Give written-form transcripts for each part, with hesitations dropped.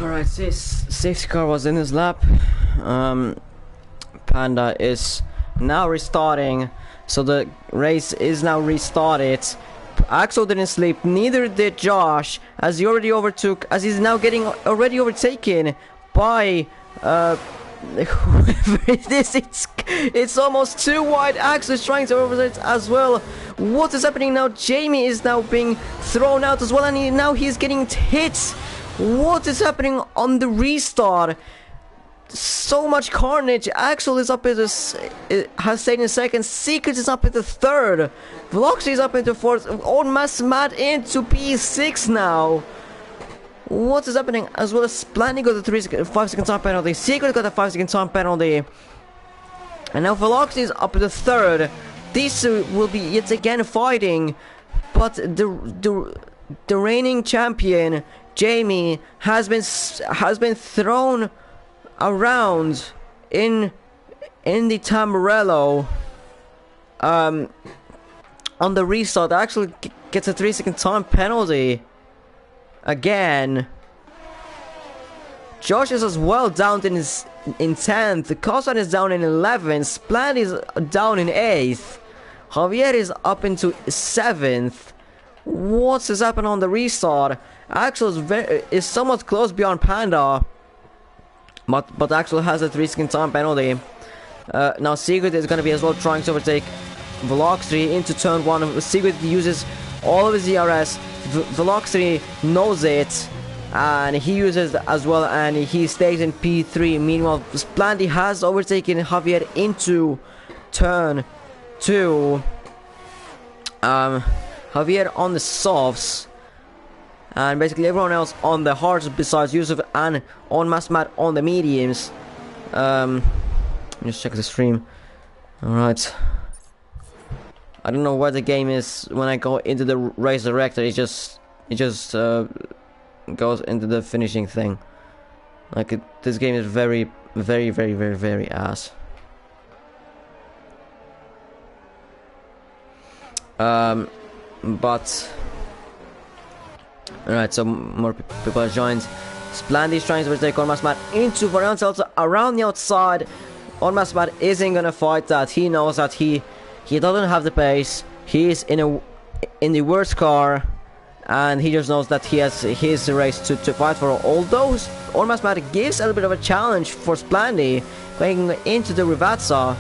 Alright, safety car was in his lap. Panda is now restarting, so the race is now restarted. Axel didn't sleep, neither did Josh, as he already overtook, as he's now getting already overtaken by whoever it is. It's almost too wide. Axel is trying to overtake as well. What is happening now? Jamie is now being thrown out as well, and now he's getting hit. What is happening on the restart? So much carnage. Axel is up in the has stayed in second. Secret is up in the third. Velocity is up into fourth. Old Mass Matt into P6 now. What is happening? As well as Splandy got the 5 second time penalty. Secret got the 5 second time penalty. And now Velocity is up in the third. These two will be yet again fighting. But the reigning champion, Jamie, has been thrown around in the Tamburello on the restart. Actually gets a 3 second time penalty again. Josh is as well down in 10th. Cosman is down in 11th. Splat is down in 8th. Javier is up into 7th. What is happening on the restart? Axel is somewhat close beyond Panda, but Axel has a 3 second time penalty. Now Secret is going to be as well trying to overtake Velocity into turn 1. Secret uses all of his DRS. Velocity knows it, and he uses it as well, and he stays in P3. Meanwhile, Splandy has overtaken Javier into turn 2. Javier on the softs, and basically everyone else on the hards besides Yusuf and on Masmat on the mediums. Let me just check the stream. Alright. I don't know where the game is when I go into the race director. It just goes into the finishing thing. Like this game is very ass. But alright, so more people have joined. Splandy is trying to overtake Ormasmat into Variant also around the outside. Ormasmat isn't gonna fight that. He knows that he doesn't have the pace. He is in the worst car, and he just knows that he has his race to fight for. Although Ormasmat gives a little bit of a challenge for Splandy, going into the Rivazza,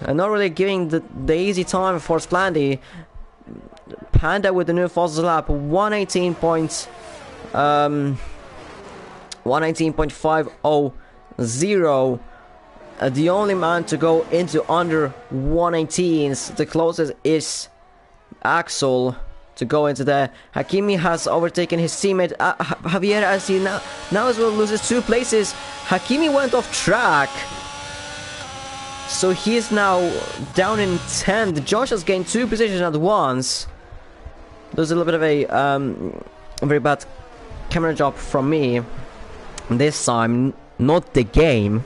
and not really giving the easy time for Splandy. Panda with the new fastest lap, 118.500. The only man to go into under 118s. The closest is Axel to go into there. Hakimi has overtaken his teammate Javier, as he now as well loses 2 places. Hakimi went off track, so he is now down in 10th. Josh has gained 2 positions at once. There's a little bit of a very bad camera job from me this time, not the game.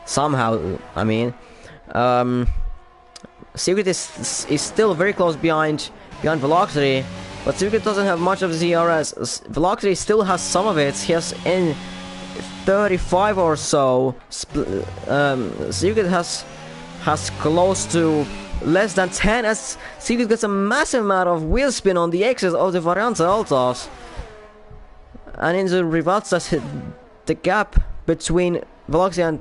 Somehow, I mean. Secret is still very close behind Velocity, but Secret doesn't have much of ZRS. Velocity still has some of it. He has in 35 or so. Secret has close to less than 10, as Secret gets a massive amount of wheel spin on the exit of the Variante Altos. And in the Rivazza, the gap between Velocity and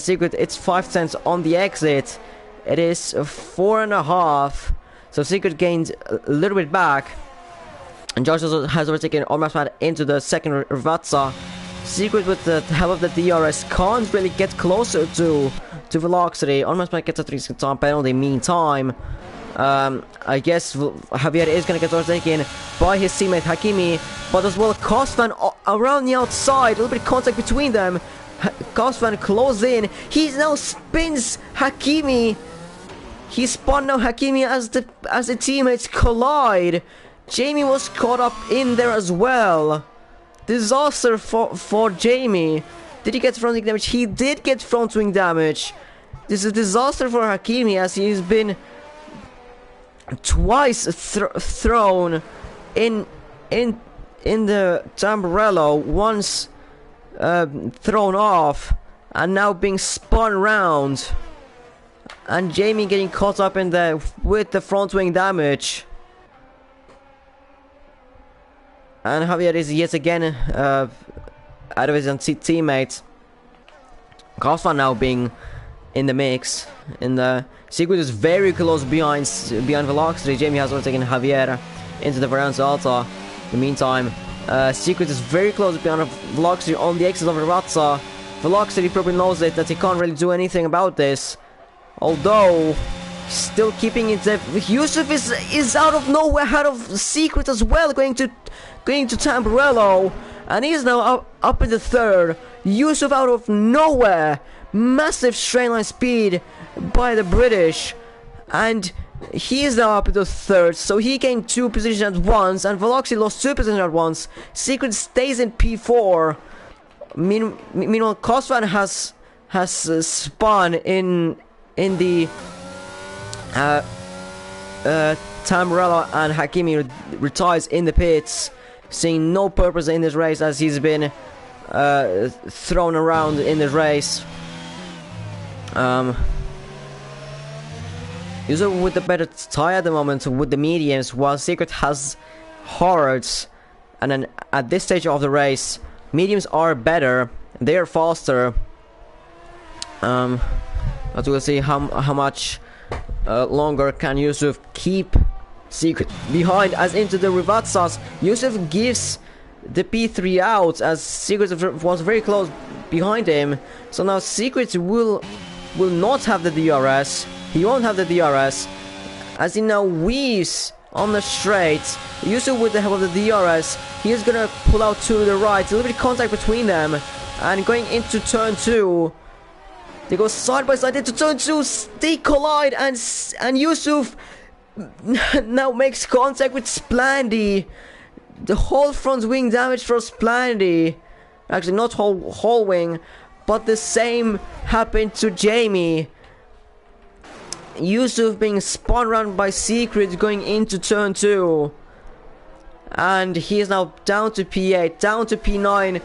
Secret, it's 5 tenths on the exit. It is 4.5, so Secret gained a little bit back, and Josh has overtaken Ormasmat into the second Rivazza. Secret, with the help of the DRS, can't really get closer to Velocity. Ormasmat gets a 3 second time penalty. Meantime, I guess Javier is going to get overtaken by his teammate Hakimi, but as well Cosman around the outside. A little bit of contact between them. Cosman close in. He now spins Hakimi. He spun now Hakimi as the teammates collide. Jamie was caught up in there as well. Disaster for Jamie. Did he get front wing damage? He did get front wing damage. This is a disaster for Hakimi, as he's been twice thrown in in the Tamburello, once thrown off, and now being spun round, and Jamie getting caught up in the with the front wing damage, and Javier is yet again out of his teammate. Kaufman now being in the mix. In the Secret is very close behind Velocity. Jamie has already taken Javier into the Varianza Alta. In the meantime, Secret is very close behind Velocity on the exit of Razza. Velocity probably knows it, that he can't really do anything about this. Although, still keeping it. Yusuf is out of nowhere, out of Secret as well, going to Tamburello, and he's now up in the third. Yusuf out of nowhere, massive straight line speed by the British, and he is now up in the third. So he gained 2 positions at once, and Velocity lost 2 positions at once. Secret stays in P4. Meanwhile, Cosvan has spun in the Tamburello, and Hakimi retires in the pits, seeing no purpose in this race as he's been thrown around in this race. User with the better tie at the moment with the mediums, while Secret has hards, and then at this stage of the race, mediums are better, they are faster. But we'll see how much longer can Yusuf keep Secret behind. As into the Rivatsas, Yusuf gives the P3 out as Secret was very close behind him. So now Secret will not have the DRS. He won't have the DRS as he now weaves on the straight. Yusuf with the help of the DRS, he is gonna pull out to the right. A little bit of contact between them, and going into turn 2. They go side by side into turn 2, they collide, and Yusuf now makes contact with Splandy. The whole front wing damage for Splandy. Actually, not whole wing, but the same happened to Jamie. Yusuf being spun around by Secret going into turn 2. And he is now down to P8, down to P9,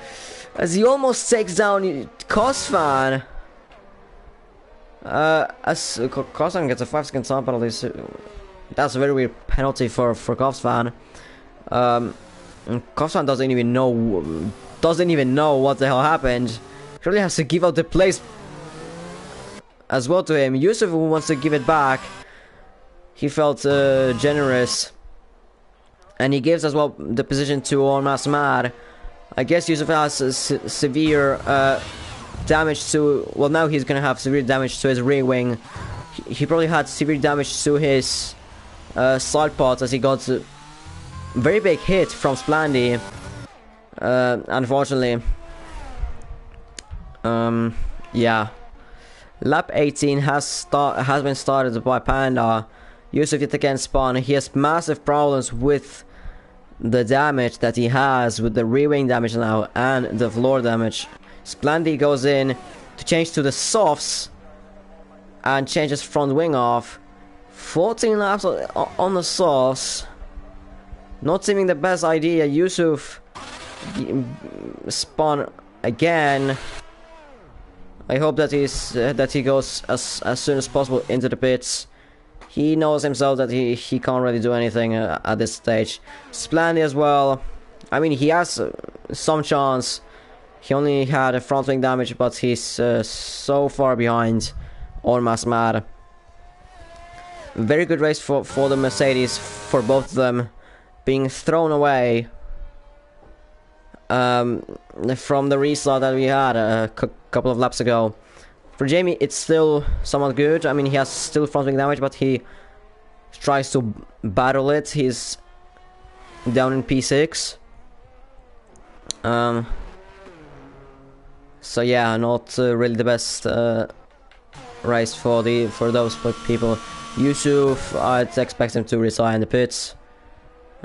as he almost takes down Cosvan. As Cosvan gets a 5-second time penalty, that's a very weird penalty for Cosvan. Cosvan doesn't even know what the hell happened. He really has to give out the place as well to him. Yusuf wants to give it back. He felt generous, and he gives as well the position to Ormas Mad. I guess Yusuf has severe damage to, well, now he's gonna have severe damage to his rear wing. He probably had severe damage to his side pods as he got a very big hit from Splandy, unfortunately. Yeah, lap 18 has been started by Panda. Yusuf yet again spun. He has massive problems with the damage that he has, with the rear wing damage now and the floor damage. Splandy goes in to change to the softs and changes front wing off. 14 laps on the softs, not seeming the best idea. Yusuf spun again. I hope that he goes as soon as possible into the pits. He knows himself that he can't really do anything at this stage. Splandy as well. I mean, he has some chance. He only had a front wing damage, but he's so far behind Ormas Mad. Very good race for the Mercedes, for both of them, being thrown away from the restart that we had a couple of laps ago. For Jamie, it's still somewhat good. I mean, he has still front wing damage, but he tries to battle it. He's down in P6. So yeah, not really the best race for those people. Yusuf, I'd expect him to retire in the pits.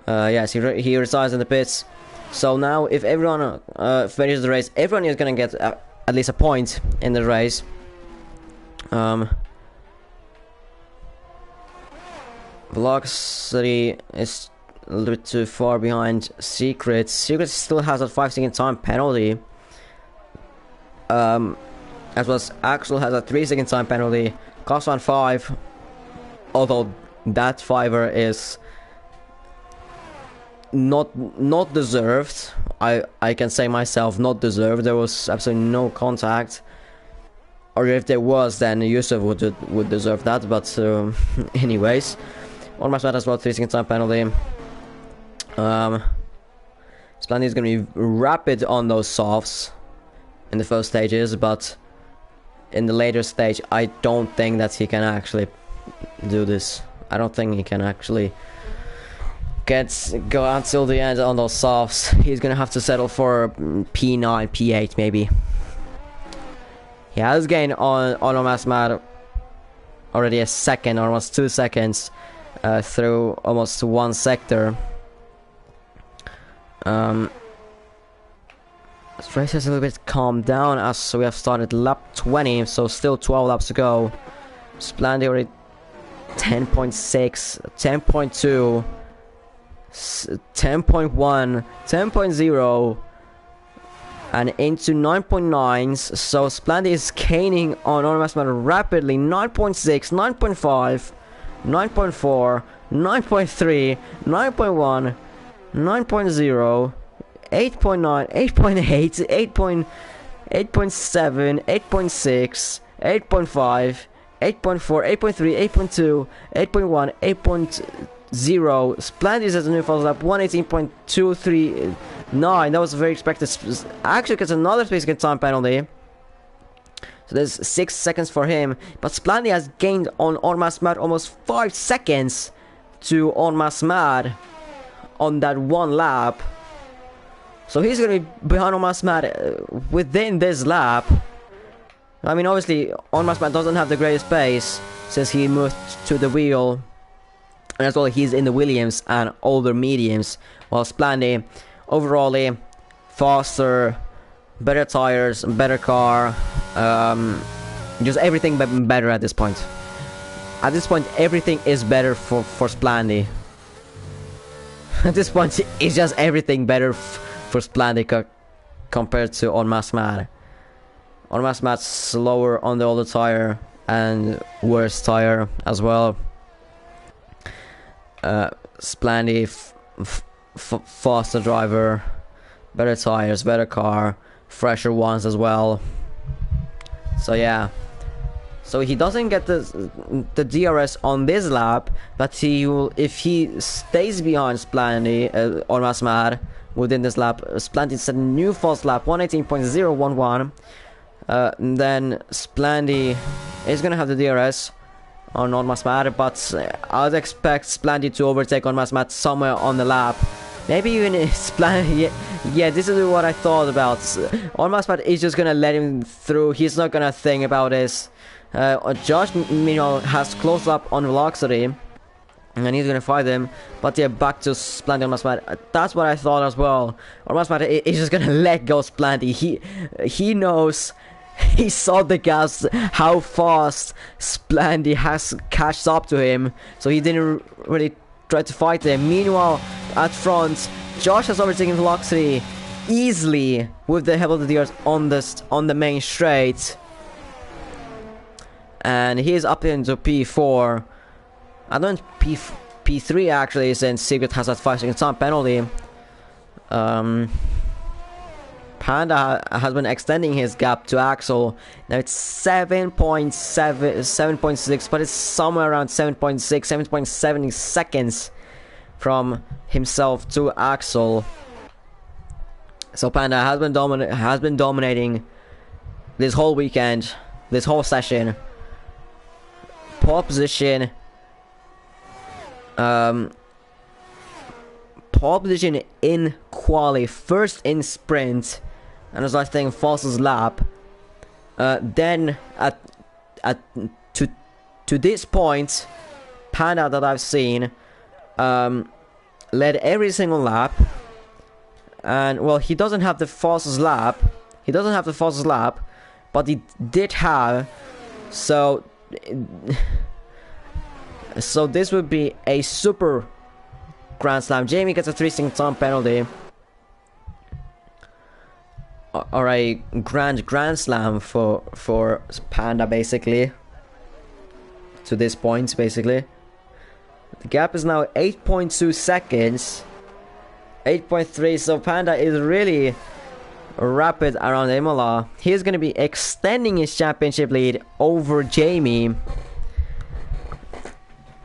Yes, he retires in the pits. So now, if everyone finishes the race, everyone is gonna get at least a point in the race. Velocity is a little bit too far behind Secret. Secret still has a 5-second time penalty. As well as Axel has a 3-second time penalty. Cost on 5. Although that 5er is not deserved. I can say myself, not deserved. There was absolutely no contact. Or if there was, then Yusuf would deserve that. But anyways, on my side as well, 3-second time penalty. Splendy is going to be rapid on those softs in the first stages, but in the later stage, I don't think that he can actually do this. I don't think he can actually go until the end on those softs. He's gonna have to settle for P9, P8 maybe. He has gained on Masmad already a second, almost 2 seconds through almost 1 sector. This race has a little bit calmed down as we have started lap 20, so still 12 laps to go. Splendy already 10.6, 10.2, 10.1, 10.0, and into 9.9s. So Splendy is gaining on Masmad rapidly. 9.6, 9.5, 9.4, 9.3, 9.1, 9.0, 8.9, 8.8, 8.7, 8.6, 8.5, 8.4, 8.3, 8.2, 8.1, 8.0. Splendy is at the new false lap 118.239. That was very expected. Actually gets another 3-second time penalty. So there's 6 seconds for him. But Splendy has gained on Masmad almost 5 seconds to Masmad on that 1 lap. So he's going to be behind Masmad within this lap. I mean, obviously, Masmad doesn't have the greatest pace since he moved to the wheel. And as well, he's in the Williams and older mediums. While Splendy, overall, faster, better tires, better car. Just everything better at this point. At this point, everything is better for Splendy. At this point, it's just everything better for Splendy compared to Masmad. Masmad's slower on the older tire and worse tire as well. Splendy faster driver, better tires, better car, fresher ones as well. So yeah. So he doesn't get the DRS on this lap, but he will, if he stays behind Splendy or Masmad within this lap. Splendy set a new false lap 118.011. Then Splendy is gonna have the DRS on Masmad, but I'd expect Splendy to overtake Masmad somewhere on the lap. Maybe even Splendy. Yeah, this is what I thought about. Masmad is just gonna let him through. He's not gonna think about this. Josh, meanwhile, has close up on velocity, and he's gonna fight him. But yeah, back to Splendy on Masmad. That's what I thought as well. Masmad is just gonna let go Splendy. He knows. He saw the gas, how fast Splendy has catched up to him, so he didn't really try to fight him. Meanwhile, at front, Josh has overtaken velocity easily with the help of the DRS on the main straight, and he is up into P4. I don't P3 actually, since Secret has that 5-second time penalty. Panda has been extending his gap to Axel. Now it's 7.6, but it's somewhere around 7.6, 7.7 seconds from himself to Axel. So Panda has been dominating this whole weekend, this whole session. Pole position. Pole position in quali, first in sprint, and as I think fastest lap. Then to this point, Panda that I've seen led every single lap, and well, he doesn't have the fastest lap. But he did have. So this would be a super Grand Slam. Jamie gets a 3-second time penalty. Or a Grand Slam for Panda, basically. To this point, basically. The gap is now 8.2 seconds. 8.3, so Panda is really rapid around Imola. He's going to be extending his championship lead over Jamie.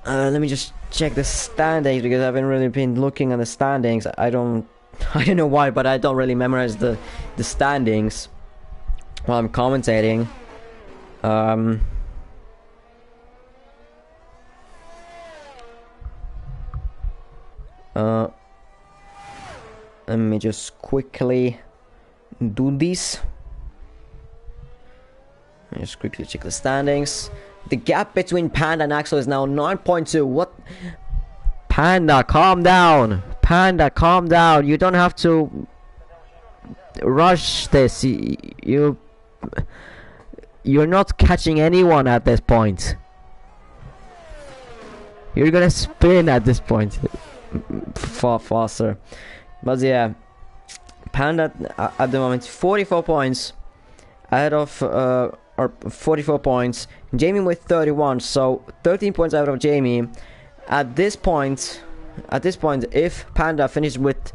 Let me just check the standings, because I haven't really been looking at the standings. I don't know why, but I don't really memorize the standings while I'm commentating. Let me just quickly do this. Just quickly check the standings. The gap between Panda and Axel is now 9.2. What? Panda, calm down. Panda, calm down. You don't have to rush this. You're not catching anyone at this point. You're gonna spin at this point. Far faster. But yeah, Panda at the moment 44 points ahead of or 44 points. Jamie with 31, so 13 points out of Jamie. At this point, if Panda finishes with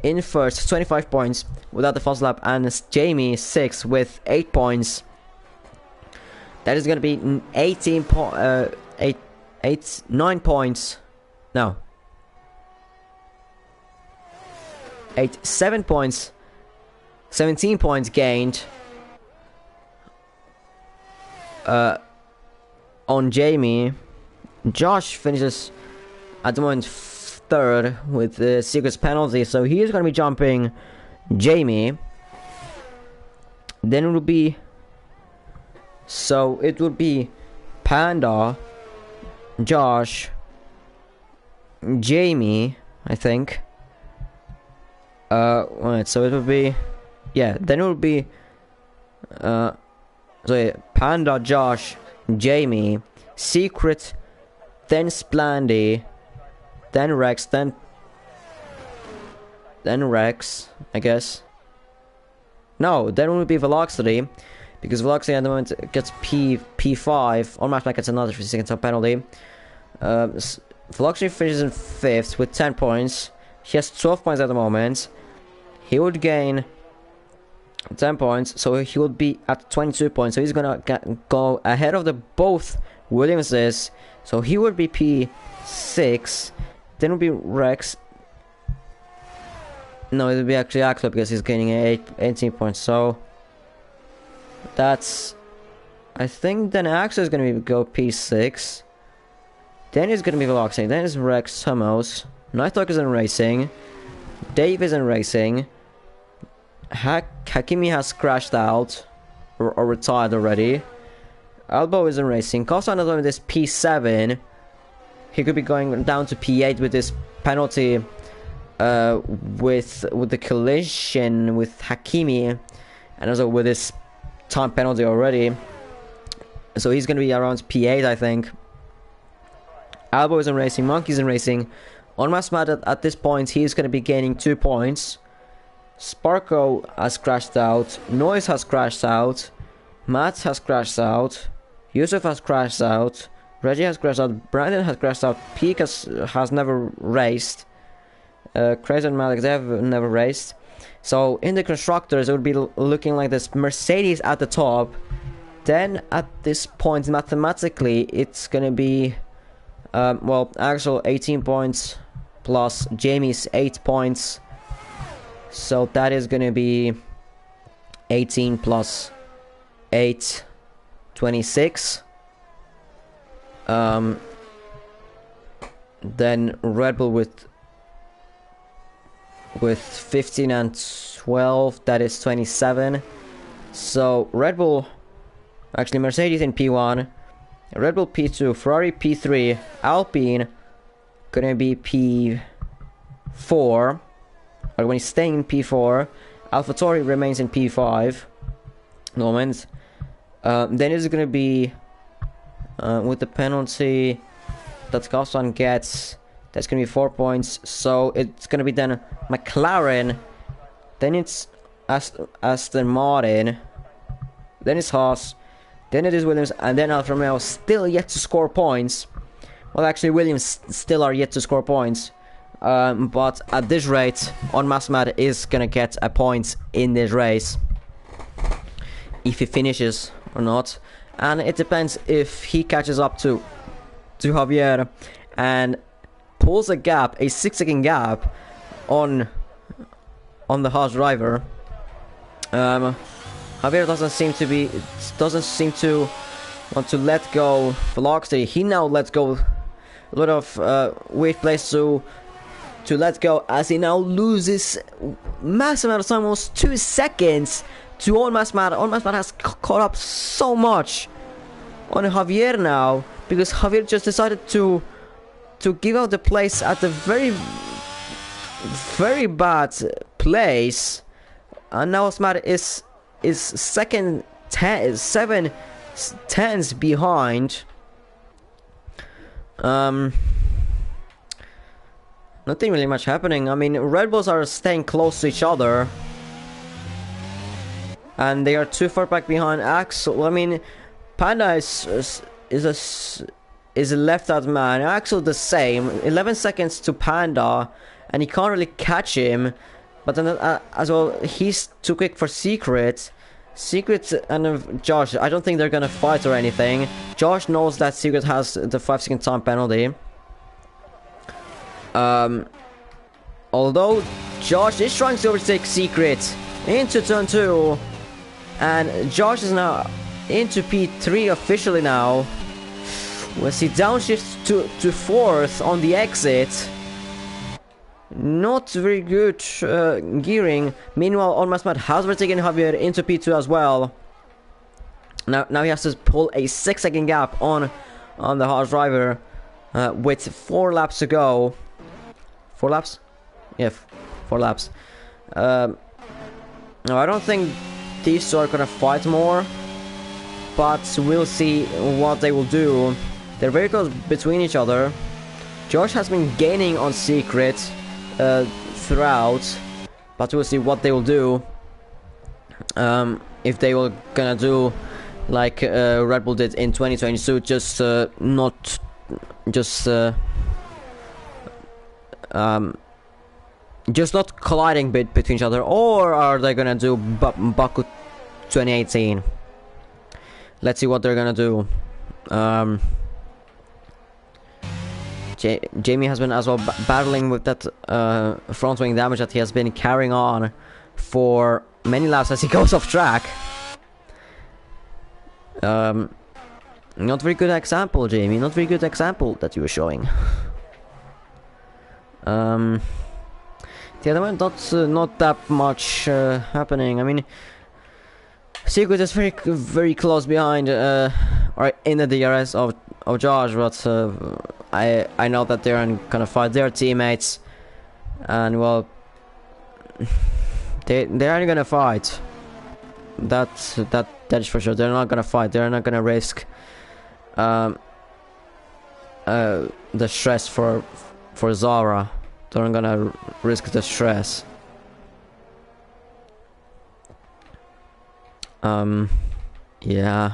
in first 25 points without the false lap, and Jamie 6 with 8 points, that is going to be 9 points. No. 7 points, 17 points gained on Jamie. Josh finishes at the moment third with the Secret's penalty, so he is going to be jumping Jamie. Then it will be, so it would be Panda, Josh, Jamie, I think. Right, so it would be, yeah, then it would be, so yeah, Panda, Josh, Jamie, Secret, then Splandy, then Rex, then Rex, I guess. No, then it would be Velocity, because Velocity at the moment gets P5, on match gets another 3 seconds of penalty. Velocity finishes in 5th with 10 points. He has 12 points at the moment. He would gain 10 points, so he would be at 22 points. So he's gonna go ahead of the both Williamses. So he would be P6. Then would be Rex. No, it would be actually Axel, because he's gaining 18 points. So that's, I think then Axel is gonna go P6. Then he's gonna be Velocity. Then is Rex Hummels. Nighthawk is in racing. Dave is in racing. Hakimi has crashed out or retired already. Albo is in racing. Costa another this P7. He could be going down to P8 with this penalty, with the collision with Hakimi, and also with this time penalty already. So he's gonna be around P8, I think. Albo is in racing. Monkey's in racing. On Masmat at this point, he's going to be gaining 2 points. Sparko has crashed out. Noise has crashed out. Matt has crashed out. Yusuf has crashed out. Reggie has crashed out. Brandon has crashed out. Peak has never raced. Crazy and Malik, they have never raced. So in the constructors, it would be looking like this. Mercedes at the top. Then at this point, mathematically, it's going to be, well, Axel 18 points plus Jamie's 8 points. So that is going to be 18 plus 8, 26. Then Red Bull with 15 and 12, that is 27. So Red Bull, actually Mercedes in P1, Red Bull P2, Ferrari P3, Alpine gonna be P4, or when he's staying in P4. AlphaTauri remains in P5 moment. Then it's gonna be with the penalty that Gaston gets, That's gonna be 4 points. So it's gonna be then McLaren. Then it's Aston Martin. Then it's Haas. Then it is Williams, and then Alfa Romeo still yet to score points. Well, actually, Williams still are yet to score points. But at this rate, On Massmat is gonna get a point in this race if he finishes or not, and it depends if he catches up to Javier and pulls a gap, a 6-second gap on the Haas driver. Javier doesn't seem to want to let go velocity. He now lets go a lot of weird place to let go, as he now loses massive amount of time, almost 2 seconds to On Massmat. On Massmat has caught up so much on Javier now, because Javier just decided to give out the place at the very bad place, and now Massmat is second 7 tenths behind. Nothing really much happening. I mean, Red Bulls are staying close to each other, and they are too far back behind Axel. I mean, Panda is a left out man. Axel the same, 11 seconds to Panda, and he can't really catch him. But then as well, he's too quick for Secret. Secret and Josh, I don't think they're gonna fight or anything. Josh knows that Secret has the 5-second time penalty. Although Josh is trying to overtake Secret into turn 2, and Josh is now into P3 officially now. We'll see downshift to 4th on the exit. Not very good gearing. Meanwhile, On Massmat has overtaken Javier into P2 as well. Now he has to pull a 6-second gap on the Haas driver with 4 laps to go. 4 laps? Yeah, 4 laps. No, I don't think these two are gonna fight more, but we'll see what they will do. They're very close between each other. Josh has been gaining on Secret throughout, but we'll see what they will do. If they will gonna do like Red Bull did in 2022, just not colliding between each other, or are they gonna do Baku 2018? Let's see what they're gonna do. Jamie has been as well battling with that front wing damage that he has been carrying on for many laps as he goes off track. Not very good example, Jamie. Not very good example that you were showing. The other one, not that much happening. I mean, Secret is very close behind, or in the DRS of Josh, but I know that they're gonna fight their teammates, and well, they aren't gonna fight. That is for sure. They're not gonna fight. They're not gonna risk the stress for Zara. They're not gonna risk the stress. Yeah.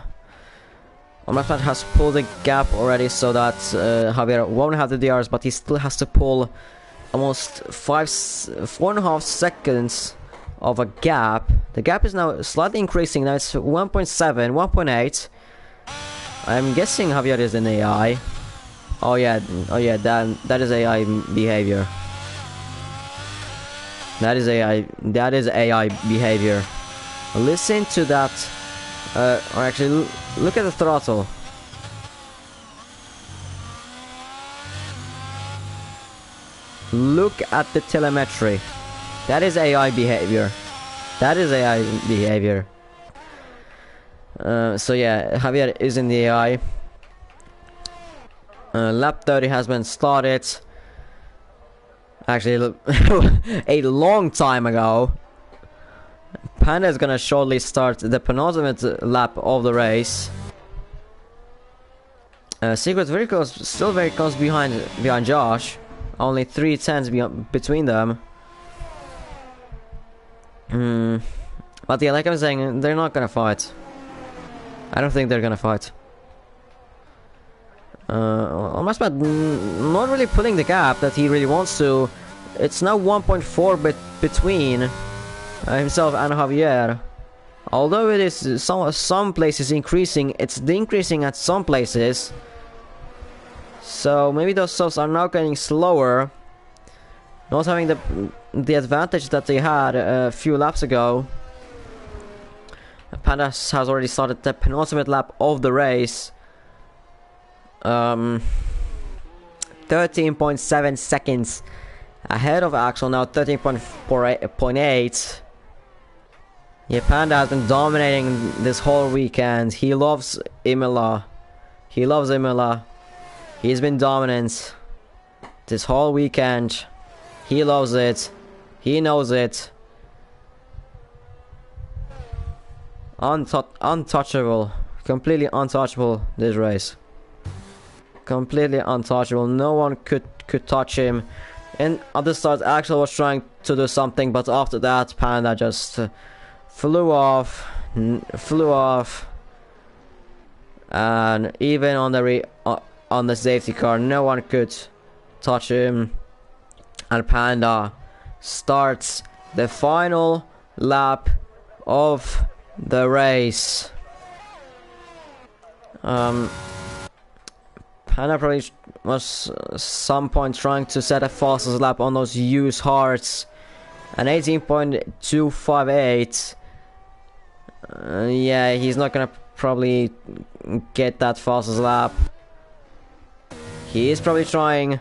Massmat has pulled the gap already, so that Javier won't have the DRs, but he still has to pull almost 4.5 seconds of a gap. The gap is now slightly increasing. Now it's 1.7, 1.8. I'm guessing Javier is an AI. Oh yeah, that is AI behavior. That is AI behavior. Listen to that. Or actually, look at the throttle. Look at the telemetry. That is AI behavior. That is AI behavior. So yeah, Javier is in the AI. Lap 30 has been started. Actually, a long time ago. Panda is gonna shortly start the penultimate lap of the race. Secret very close, still very close behind Josh. Only 3 tenths between them. But yeah, like I was saying, they're not gonna fight. I don't think they're gonna fight. Masbat not really pulling the gap that he really wants to. It's now 1.4 between himself and Javier. Although it is some places increasing, it's decreasing at some places. So maybe those subs are now getting slower, not having the advantage that they had a few laps ago. Panda has already started the penultimate lap of the race. 13.7 seconds ahead of Axel, now 13.8. Yeah, Panda has been dominating this whole weekend. He loves Imola. He loves Imola. He's been dominant this whole weekend. He loves it. He knows it. Untouchable. Completely untouchable, this race. Completely untouchable. No one could touch him. And at the start, Axel was trying to do something, but after that, Panda just flew off. And even on the safety car, no one could touch him. And Panda starts the final lap of the race. Panda probably was some point trying to set a fastest lap on those used hearts. An 18.258. Yeah, he's not gonna probably get that fastest lap. He is probably trying,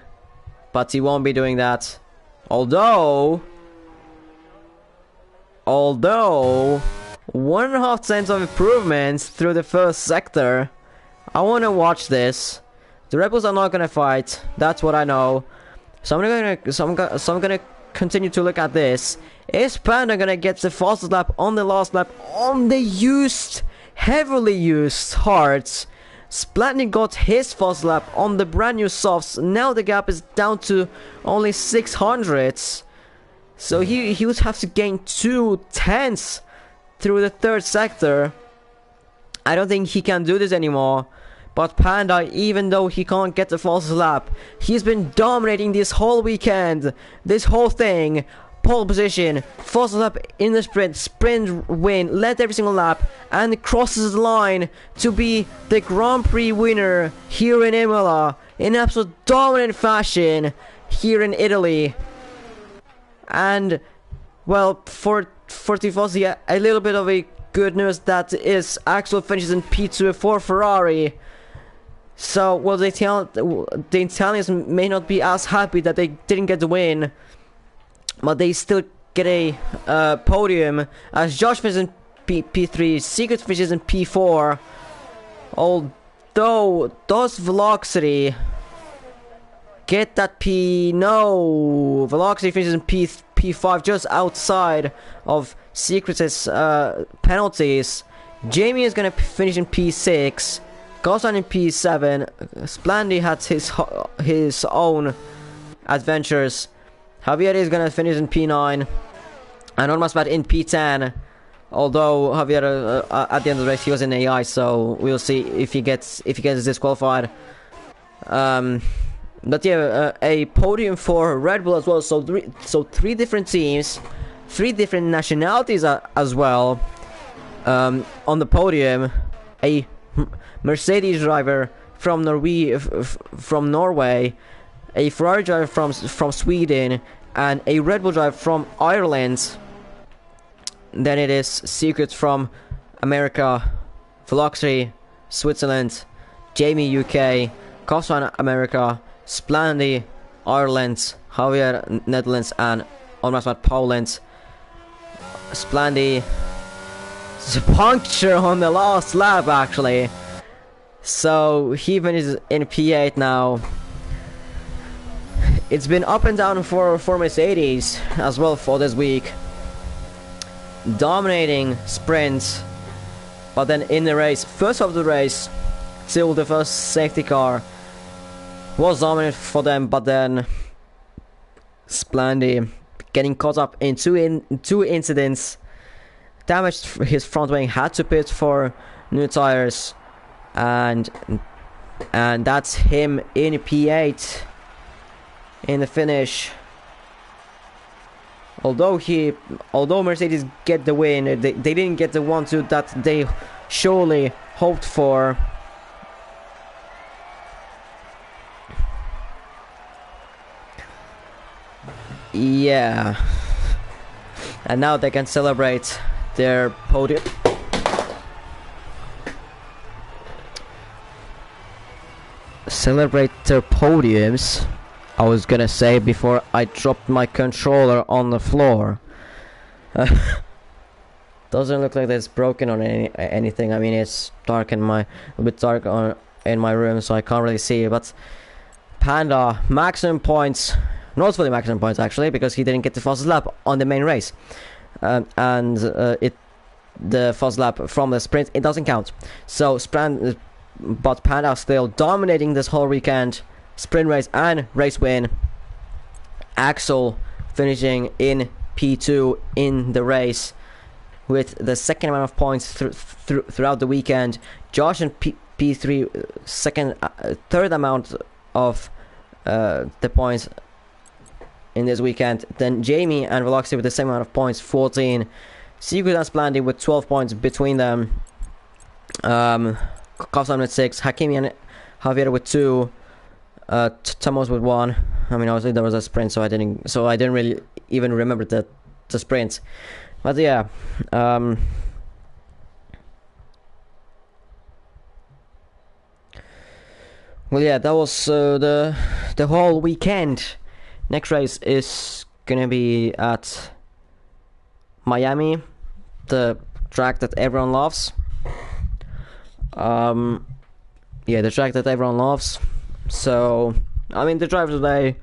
but he won't be doing that. Although 1.5 cents of improvements through the first sector. I want to watch this. The Rebels are not gonna fight. That's what I know. So I'm gonna continue to look at this. Is Panda gonna get the fastest lap on the last lap on the heavily used hearts? Splatnik got his fast lap on the brand new softs. Now the gap is down to only 600s. So he would have to gain 2 tenths through the third sector. I don't think he can do this anymore. But Panda, even though he can't get the fastest lap, he's been dominating this whole weekend. This whole thing. Pole position, fastest lap in the sprint win, led every single lap, and crosses the line to be the Grand Prix winner here in Imola in absolute dominant fashion here in Italy. And well, for Tifosi, a little bit of a good news that is Axel finishes in P2 for Ferrari. So well, the Italians may not be as happy that they didn't get the win, but they still get a podium as Josh finishes in P3, Secret finishes in P4. Although does Velocity get that No, Velocity finishes in P5, just outside of Secret's penalties. Jamie is gonna finish in P6. Gossan in P7. Splandy has his own adventures. Javier is gonna finish in P9, and Ormasbat in P10. Although Javier at the end of the race he was in AI, so we'll see if he gets disqualified. But yeah, a podium for Red Bull as well. So three different teams, 3 different nationalities as well on the podium. A Mercedes driver from Norway, a Ferrari driver from Sweden, and a Red Bull driver from Ireland. Then it is Secret from America, Velocity, Switzerland, Jamie UK, Kosman America, Splandy Ireland, Javier Netherlands, and Onmasmat Poland. Splandy, it's a puncture on the last lap actually. So he finishes in P8 now. It's been up and down for Mercedes as well for this week. Dominating sprints, but then in the race, first of the race, till the first safety car was dominant for them, but then Splandy getting caught up in two incidents, damaged his front wing, had to pit for new tires, and that's him in P8 in the finish. Although Mercedes get the win, they didn't get the 1-2 that they surely hoped for. Yeah, and now they can celebrate their podium. Celebrate their podiums, I was gonna say, before I dropped my controller on the floor. Doesn't look like it's broken or anything. I mean, it's dark in a bit dark in my room, so I can't really see. But Panda maximum points, not fully maximum points actually, because he didn't get the fastest lap on the main race, the fast lap from the sprint, it doesn't count. So but Panda still dominating this whole weekend, sprint race and race win. Axel finishing in P2 in the race with the second amount of points throughout the weekend. Josh in P3 third amount of the points in this weekend. Then Jamie and Velocity with the same amount of points, 14. Sigurd and Splandy with 12 points between them. Kofsam with 6, Hakimi and Javier with 2, Thomas with 1. I mean, obviously there was a sprint, so I didn't really even remember the sprint. But yeah, well, yeah, that was the whole weekend. Next race is gonna be at Miami, the track that everyone loves. Yeah, the track that everyone loves. So, I mean, the driver today,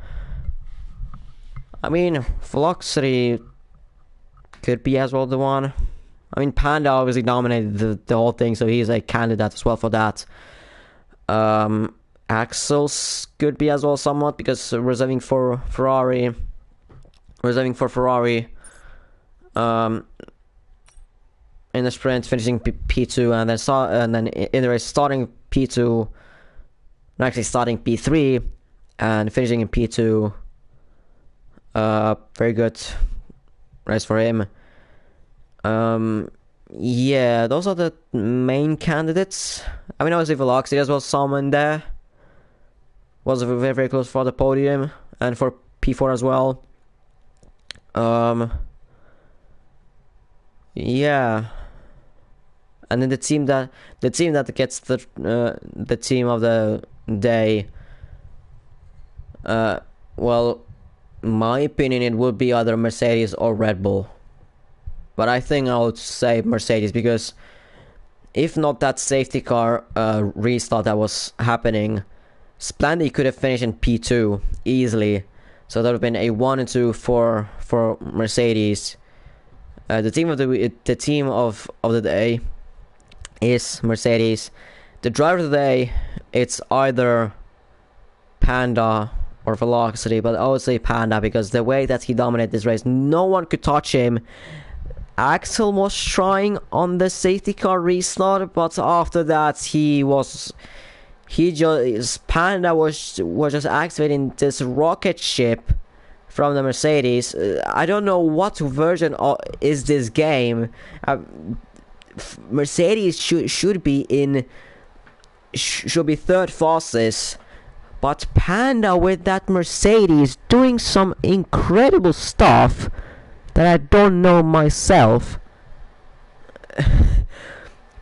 I mean, Velocity could be as well the one. I mean, Panda obviously dominated the whole thing, so he's a candidate as well for that. Axel's could be as well somewhat, because reserving for Ferrari. In the sprint, finishing P2, and then in the race starting P2, and actually starting P3 and finishing in P2. Very good race for him. Yeah, those are the main candidates. I mean, obviously Velocity as well, someone there was very, very close for the podium and for P4 as well. Yeah. And then the team that gets the team of the day, well, my opinion, it would be either Mercedes or Red Bull. But I think I would say Mercedes, because if not that safety car restart that was happening, Splandy could have finished in P2 easily. So that would have been a 1 and 2 for Mercedes. The team of the day is Mercedes. The driver of the day, it's either Panda or Velocity, but I would say Panda, because the way that he dominated this race, no one could touch him. Axel was trying on the safety car restart, but after that Panda was just activating this rocket ship from the Mercedes. I don't know what version is this game. Mercedes should be third fastest, but Panda with that Mercedes doing some incredible stuff that I don't know myself.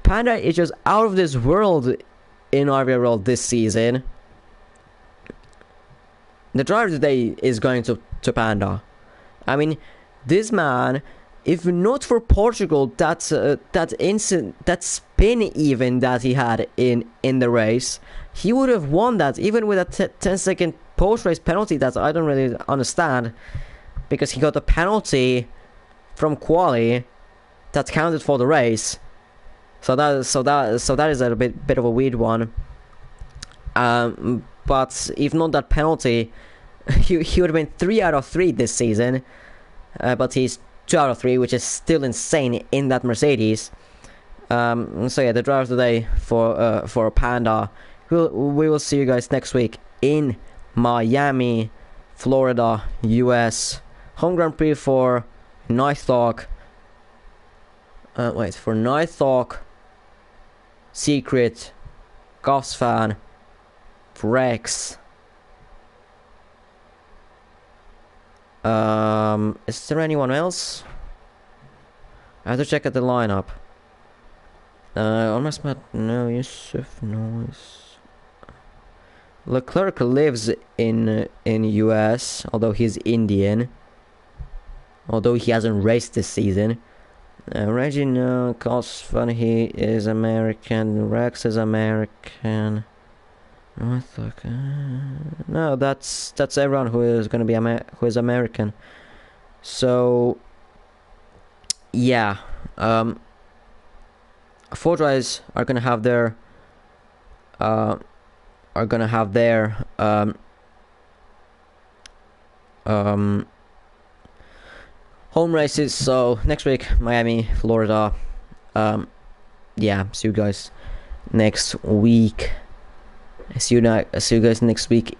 Panda is just out of this world in RVRL this season. The driver today is going to Panda. I mean, this man, if not for Portugal, that spin even that he had in the race, he would have won that, even with a 10-second post-race penalty that I don't really understand, because he got a penalty from quali that counted for the race. So that is a bit of a weird one. But if not that penalty, he would have been 3 out of 3 this season, but he's 2 out of 3, which is still insane in that Mercedes. So yeah, the driver of the day for Panda. We will see you guys next week in Miami, Florida, US. Home Grand Prix for Nighthawk. For Nighthawk, Secret, Goffsfan, Rex. Is there anyone else? I have to check at the lineup. Almost no, Yusuf, no. Leclerc lives in US, although he's Indian. Although he hasn't raced this season. Reggie, no. Goffsfan, he is American. Rex is American. No, that's everyone who is gonna be who is American. So yeah, four drivers are gonna have their home races. So next week, Miami, Florida. Yeah, see you guys next week. See you guys next week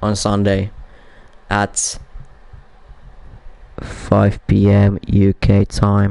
on Sunday at 5 p.m. UK time.